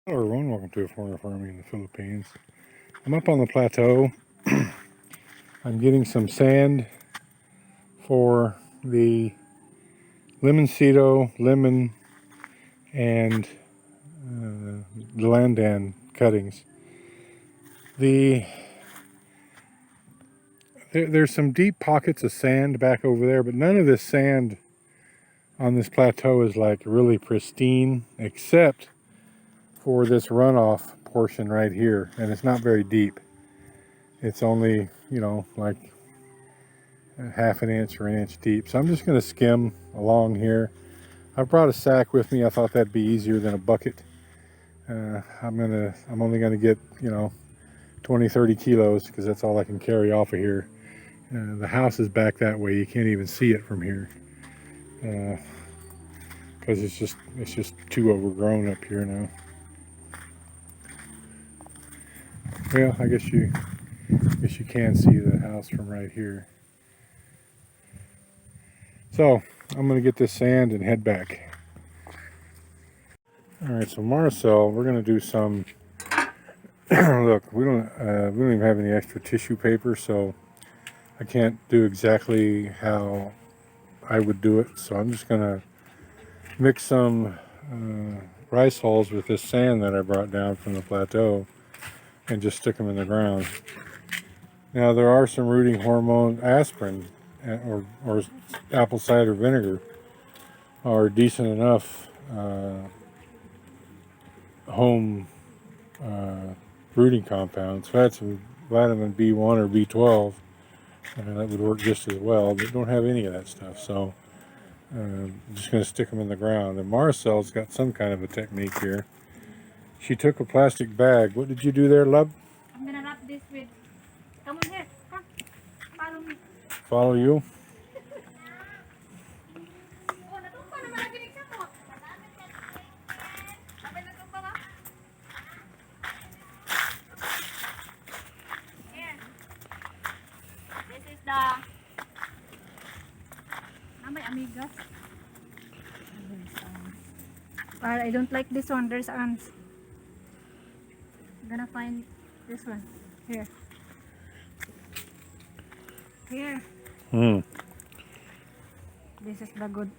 Hello everyone, welcome to a foreigner farming in the Philippines. I'm up on the plateau. I'm getting some sand for the Lemonsito, lemon, and Delandan cuttings. There's some deep pockets of sand back over there, but none of this sand on this plateau is like really pristine, except for this runoff portion right here, and it's not very deep. It's only, like half an inch or an inch deep. So I'm just going to skim along here. I brought a sack with me. I thought that'd be easier than a bucket. I'm only gonna get 20-30 kilos because that's all I can carry off of here. The house is back that way. You can't even see it from here because it's just too overgrown up here now. Well, I guess you can see the house from right here. So I'm gonna get this sand and head back. All right, so Marcel, we're gonna do some. Look, we don't even have any extra tissue paper, so I can't do exactly how I would do it. So I'm just gonna mix some rice hulls with this sand that I brought down from the plateau and just stick them in the ground. Now there are some rooting hormone, aspirin, or apple cider vinegar are decent enough home rooting compounds. If I had some vitamin B1 or B12, that would work just as well, but don't have any of that stuff. So I'm just going to stick them in the ground. And Marcel's got some kind of a technique here. She took a plastic bag. What did you do there, love? I'm going to wrap this with... Come on here. Come. Follow me. Follow you? Amigas. But I don't like this one. There's ants. I'm gonna find this one. Here. Here. This is the good.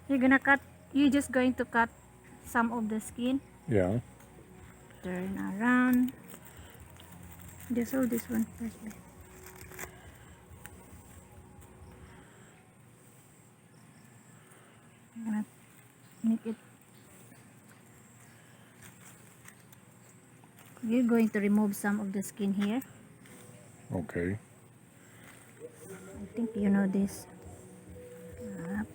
You're just going to cut some of the skin. Yeah. Turn around. Just hold this one first. I'm gonna make it. We're going to remove some of the skin here. Okay. I think you know this. Up.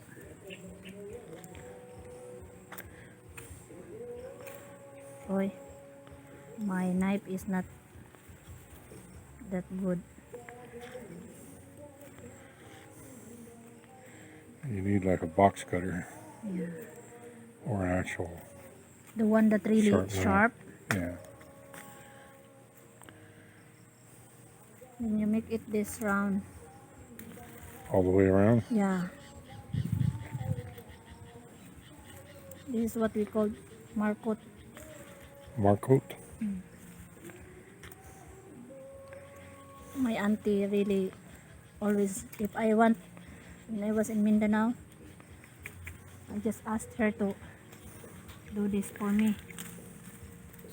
Oy, my knife is not that good. You need like a box cutter. Yeah. Or an actual. The one that really sharp. Yeah. Then you make it this round. All the way around? Yeah. This is what we call marcotte. Marcotte? My auntie really always, if I want, when I was in Mindanao, I just asked her to do this for me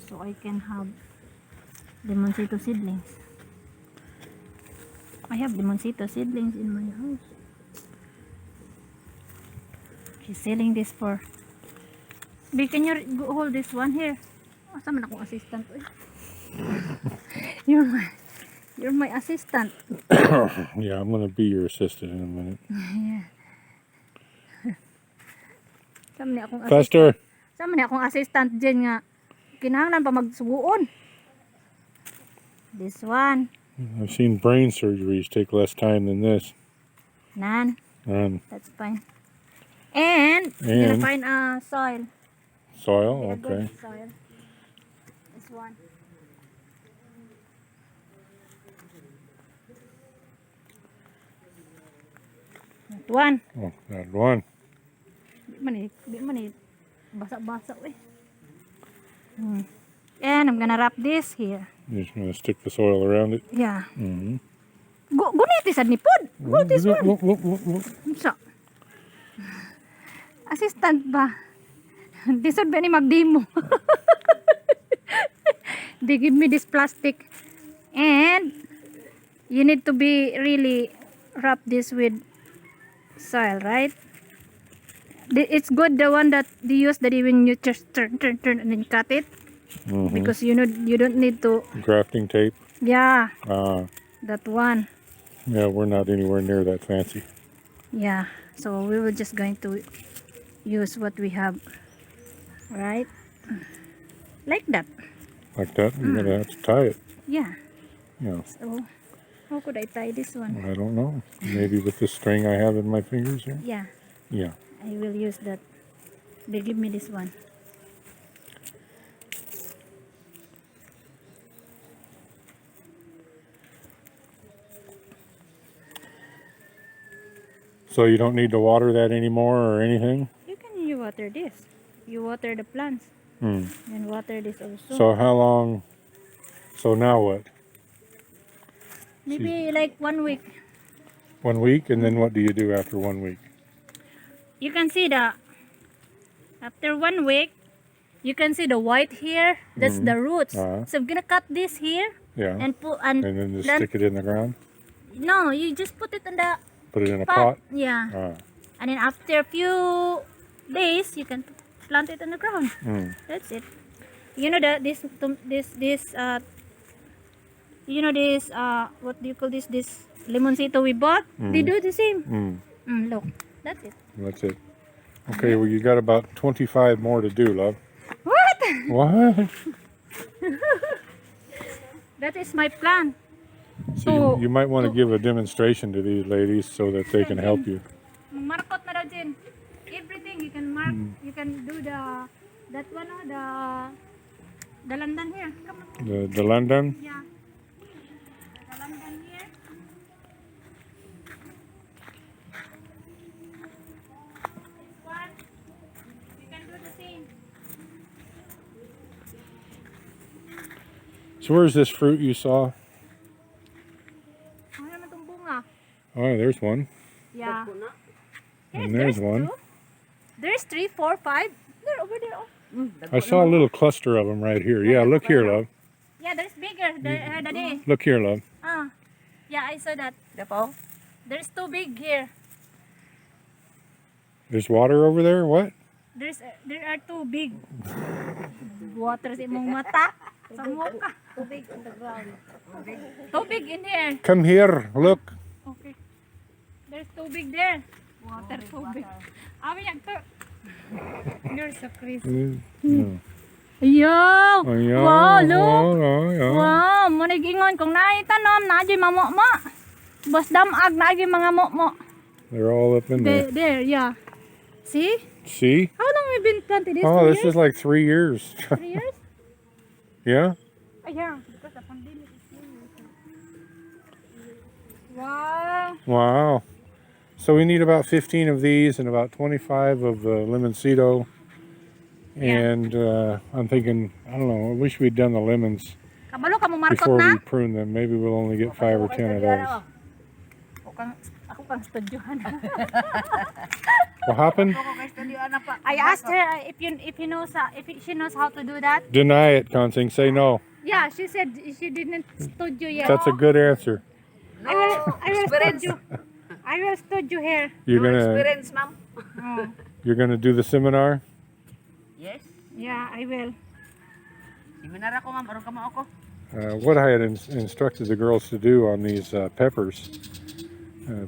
so I can have Lemonsito seedlings. I have Lemonsito seedlings in my house. She's selling this for... Babe, can you hold this one here? Asa man akong assistant? You're my assistant. Yeah, I'm gonna be your assistant in a minute. Yeah. Faster. Sama ni akong assistant dyan nga. Kinahanglan pa magsuguon. This one. I've seen brain surgeries take less time than this. None. That's fine. And you're gonna find a soil. Soil? Okay. Soil. This one. That one. Oh, that one. Di man eh. Basa-basa eh. And I'm gonna wrap this here. You're just gonna stick the soil around it. Yeah. Mm-hmm. Gunit isad ni pod. Go this one. Whoop. So, assistant ba? Disod ba ni magdemo? They give me this plastic. And you need to be really wrap this with soil, right? It's good the one that they use that when you just turn and then cut it. Mm-hmm. Because you know you don't need to. Grafting tape. Yeah, Ah, that one. yeah, we're not anywhere near that fancy. Yeah, so we were just going to use what we have, right? Like that. Like that, you're gonna have to tie it. Yeah. Yeah. So how could I tie this one? I don't know. Maybe with this string I have in my fingers here. Yeah, Yeah. I will use that. They give me this one. So you don't need to water that anymore or anything? You water this. You water the plants Hmm. and water this also. So how long? So now what? Maybe like 1 week. 1 week, and then what do you do after 1 week? You can see after 1 week, you can see the white here. That's the roots. Uh-huh. So I'm gonna cut this here Yeah. and put And then just stick it in the ground? No, you just put it in the Put it in a pot? Yeah. Ah. And then after a few days, you can plant it on the ground. Mm. That's it. You know that this you know this what do you call this? This lemonsito we bought. They do the same. Look, that's it. That's it. Okay, well you got about 25 more to do, love. What? What? That is my plan. So you might want to give a demonstration to these ladies so that they can help you. Markot na daw dyan. Everything you can mark. You can do that one, the London here. Come on. The London? Yeah. The London here. This one. You can do the same. So where's this fruit you saw? Ano naman itong bunga? Oh, there's one. Yeah. And there's one. 2. There's 3, 4, 5. They're over there. Oh. I saw a little cluster of them right here. Yeah, look here, love. Yeah, there's bigger. The day. Look here, love. Yeah, I saw that. There's 2 big here. There's water over there? What? There are 2 big. Water sa imong mata. Sa muka. Too big on the ground. Too big in here. Come here, look. Okay. There's 2 big there. Water too big. Awi yan to. You're so crazy. Ayaw! Ayaw. Wow, look! Oh, yeah. Wow! Manigingon kung naitanom, naadyo'y mamukma. Bas damag, naadyo'y mga mukmo. They're all up in there. There, yeah. See? See? How long have we been planting this? Oh, 2 this years? is like 3 years. 3 years? Yeah? Yeah, because the pandemic is serious. Wow. Wow. So we need about 15 of these and about 25 of the Lemonsito. And I'm thinking, I don't know, I wish we'd done the lemons Kabalo ka mo markot before na? we prune them. Maybe we'll only get 5 or 10 of those. Ako kang studyohan. What happened? I asked her if she knows how to do that. Deny it, Consing. Say no. Yeah, she said she didn't studio yet. That's a good answer. I will studio. I will studio here. You're gonna ma'am. Oh. you're gonna do the seminar? Yes. Yeah, I will. Seminar ako ma'am, aron ka mo ako. What I had instructed the girls to do on these peppers,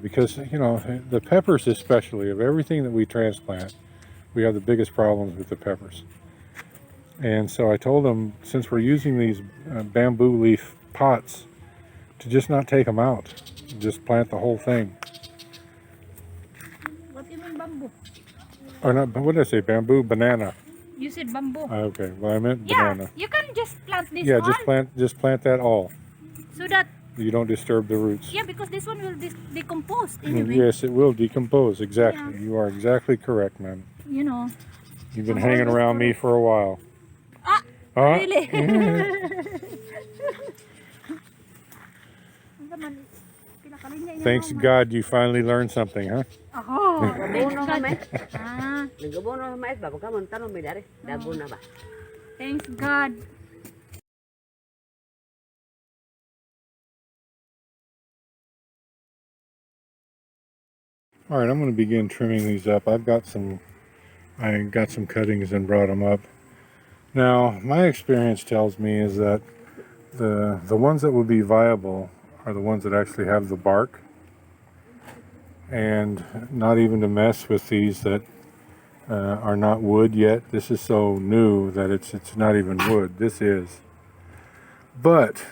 because you know the peppers especially, of everything that we transplant, we have the biggest problems with the peppers. And so I told them, since we're using these bamboo leaf pots, to just not take them out, just plant the whole thing. What do you mean bamboo? Or not? What did I say? Bamboo, banana. You said bamboo. Okay, well I meant Yeah, banana. you can just plant this Yeah, one. just plant that all. So that, You don't disturb the roots. yeah, because this one will decompose anyway. Yes, it will decompose. Exactly. You are exactly correct, ma'am. You know. You've been So hanging always around me correct. for a while. Really? Yeah. Ang gaman, pinakalinya niya Thanks mama. God you finally learned something, huh? Ako, Dabuno ka, may. Ah, Nagabuno ka, mais ba? Pagkamon, tanong may dari. Dabuno ba? thanks God. All right, I'm going to begin trimming these up. I got some cuttings and brought them up. Now, my experience tells me is that the ones that would be viable are the ones that actually have the bark, and not even to mess with these that are not wood yet. This is so new that it's not even wood. This is. But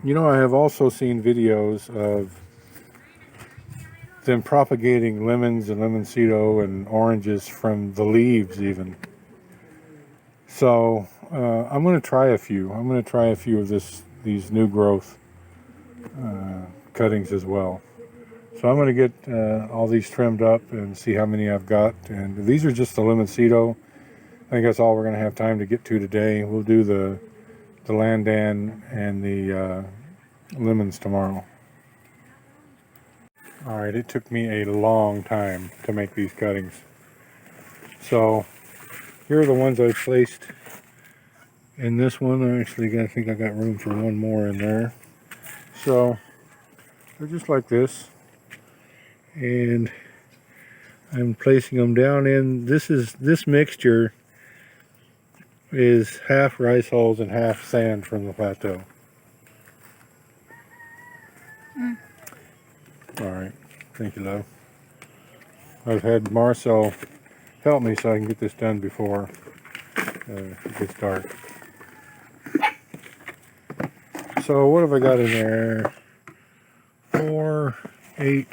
you know, I have also seen videos of them propagating lemons and lemonsito and oranges from the leaves even. So I'm going to try a few. I'm going to try a few of these new growth cuttings as well. So I'm going to get all these trimmed up and see how many I've got. And these are just the lemonsito. I think that's all we're going to have time to get to today. We'll do the landan and the lemons tomorrow. All right, it took me a long time to make these cuttings. So here are the ones I placed in this one. I think I got room for one more in there. So they're just like this, and I'm placing them down in. This mixture is half rice hulls and half sand from the plateau. All right, thank you, love. I've had Marcel help me so I can get this done before it gets dark. So what have I got in there? 4, 8,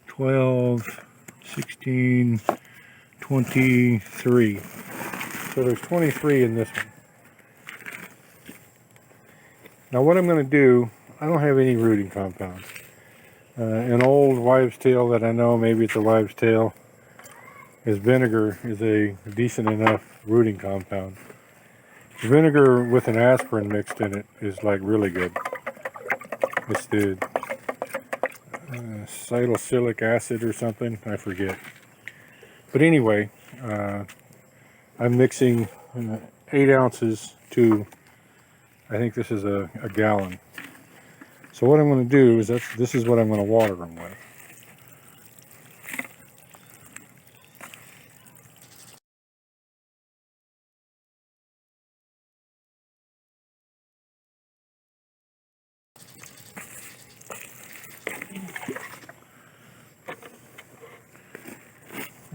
12, 16, 23. So there's 23 in this one. Now what I'm going to do, I don't have any rooting compounds. An old wives' tale that I know, maybe it's a wives' tale, is vinegar is a decent enough rooting compound. Vinegar with an aspirin mixed in it is like really good. It's the salicylic acid or something, I forget. But anyway, I'm mixing 8 ounces to, I think this is a gallon. So what I'm going to do is this is what I'm going to water them with.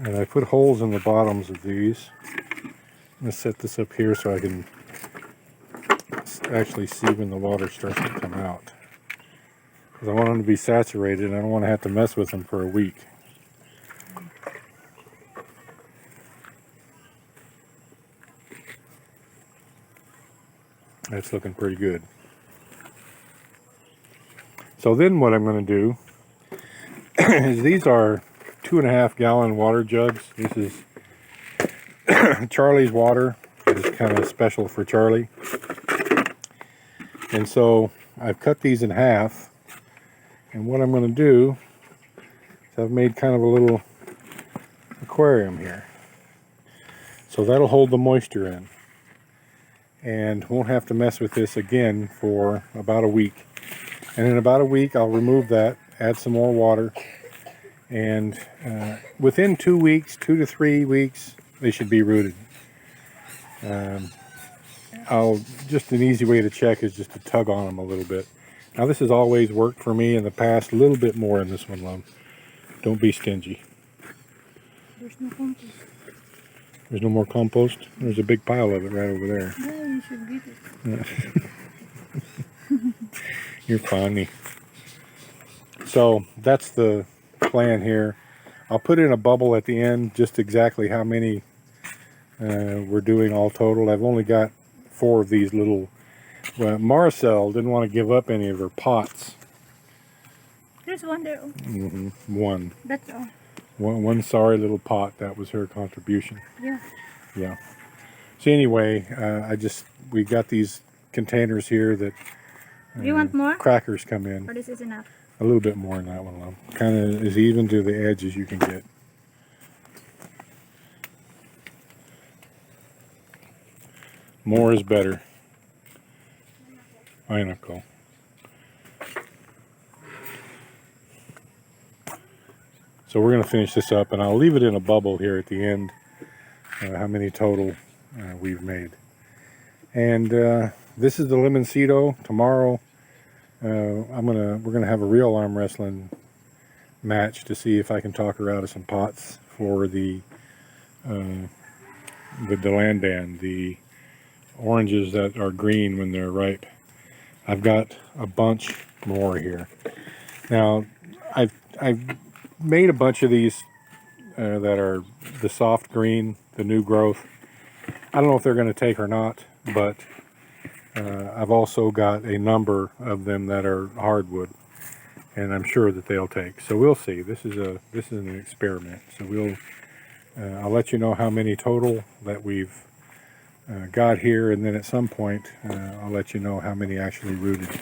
And I put holes in the bottoms of these. I'm going to set this up here so I can actually see when the water starts to come out. Because I want them to be saturated and I don't want to have to mess with them for a week. That's looking pretty good. So then what I'm going to do is these are 2.5 gallon water jugs. This is Charlie's water. It's kind of special for Charlie. And so I've cut these in half. And what I'm going to do is I've made kind of a little aquarium here. So that'll hold the moisture in. And won't have to mess with this again for about a week. And in about a week I'll remove that, add some more water, and within 2 weeks, 2 to 3 weeks, they should be rooted. Just an easy way to check is just to tug on them a little bit. Now this has always worked for me in the past, a little bit more in this one, love. Don't be stingy. There's no compost. There's no more compost? There's a big pile of it right over there. Yeah, you should get it. You're funny. So that's the plan here. I'll put in a bubble at the end, just exactly how many we're doing all total. I've only got 4 of these little. Well, Marcel didn't want to give up any of her pots. There's one there. One. That's all. One sorry little pot. That was her contribution. Yeah. Yeah. So anyway, we got these containers here that Do you want more? crackers come in. Or this is enough? A little bit more than that one, love. Kind of as even to the edge as you can get. More is better. Ay nako. So we're going to finish this up, and I'll leave it in a bubble here at the end, how many total we've made. And this is the Lemonsito. Tomorrow, we're gonna have a real arm wrestling match to see if I can talk her out of some pots for the Delandan, the oranges that are green when they're ripe. I've got a bunch more here. Now, I've made a bunch of these that are the soft green, the new growth. I don't know if they're going to take or not, but I've also got a number of them that are hardwood, and I'm sure that they'll take. So we'll see. This is an experiment. So I'll let you know how many total that we've got here, and then at some point I'll let you know how many actually rooted.